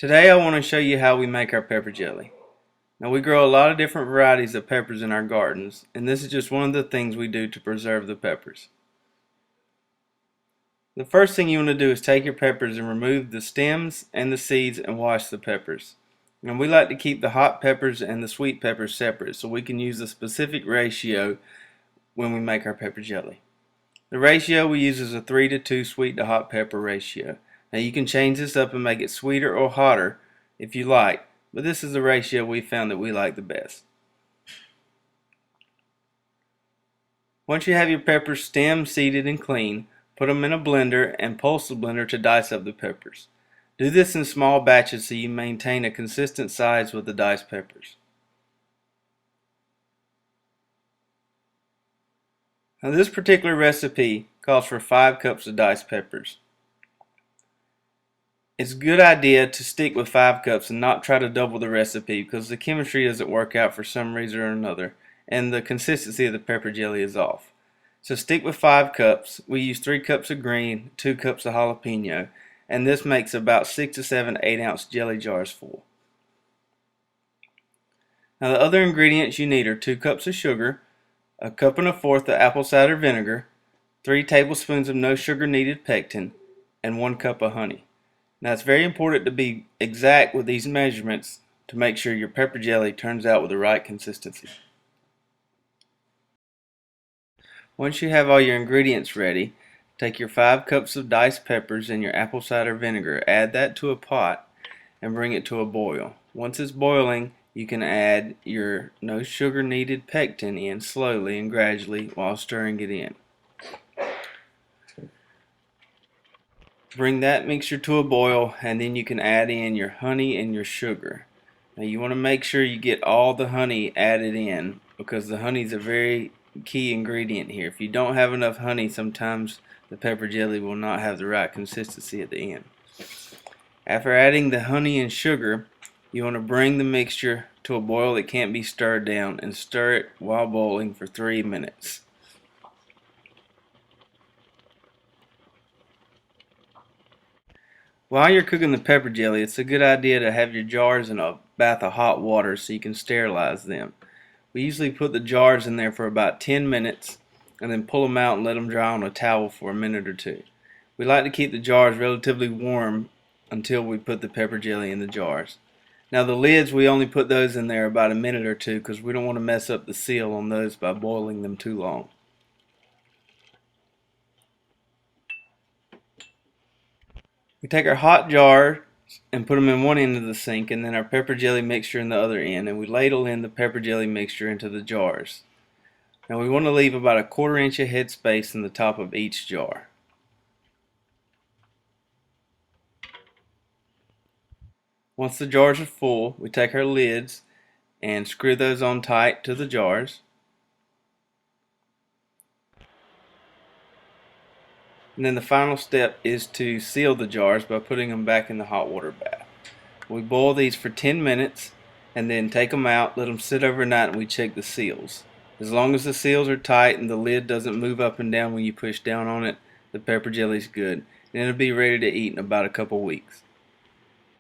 Today I want to show you how we make our pepper jelly. Now we grow a lot of different varieties of peppers in our gardens, and this is just one of the things we do to preserve the peppers. The first thing you want to do is take your peppers and remove the stems and the seeds and wash the peppers. And we like to keep the hot peppers and the sweet peppers separate so we can use a specific ratio when we make our pepper jelly. The ratio we use is a 3:2 sweet to hot pepper ratio. Now you can change this up and make it sweeter or hotter if you like, but this is the ratio we found that we like the best. Once you have your peppers stemmed, seeded, and clean, put them in a blender and pulse the blender to dice up the peppers. Do this in small batches so you maintain a consistent size with the diced peppers. Now this particular recipe calls for 5 cups of diced peppers. It's a good idea to stick with 5 cups and not try to double the recipe because the chemistry doesn't work out for some reason or another and the consistency of the pepper jelly is off. So stick with 5 cups. We use 3 cups of green, 2 cups of jalapeno, and this makes about 6 to 7 8-ounce jelly jars full. Now the other ingredients you need are 2 cups of sugar, 1 1/4 cups of apple cider vinegar, 3 tablespoons of no sugar needed pectin, and 1 cup of honey. Now it's very important to be exact with these measurements to make sure your pepper jelly turns out with the right consistency. Once you have all your ingredients ready, take your 5 cups of diced peppers and your apple cider vinegar, add that to a pot, and bring it to a boil. Once it's boiling, you can add your no sugar needed pectin in slowly and gradually while stirring it in. Bring that mixture to a boil and then you can add in your honey and your sugar. Now you want to make sure you get all the honey added in because the honey is a very key ingredient here. If you don't have enough honey, sometimes the pepper jelly will not have the right consistency at the end. After adding the honey and sugar, you want to bring the mixture to a boil that can't be stirred down and stir it while boiling for 3 minutes. While you're cooking the pepper jelly, it's a good idea to have your jars in a bath of hot water so you can sterilize them. We usually put the jars in there for about 10 minutes and then pull them out and let them dry on a towel for a minute or two. We like to keep the jars relatively warm until we put the pepper jelly in the jars. Now the lids, we only put those in there about a minute or two because we don't want to mess up the seal on those by boiling them too long. We take our hot jars and put them in one end of the sink and then our pepper jelly mixture in the other end, and we ladle in the pepper jelly mixture into the jars. Now we want to leave about a 1/4 inch of head space in the top of each jar. Once the jars are full, we take our lids and screw those on tight to the jars. And then the final step is to seal the jars by putting them back in the hot water bath. We boil these for 10 minutes and then take them out, let them sit overnight, and we check the seals. As long as the seals are tight and the lid doesn't move up and down when you push down on it, the pepper jelly is good. And it'll be ready to eat in about a couple weeks.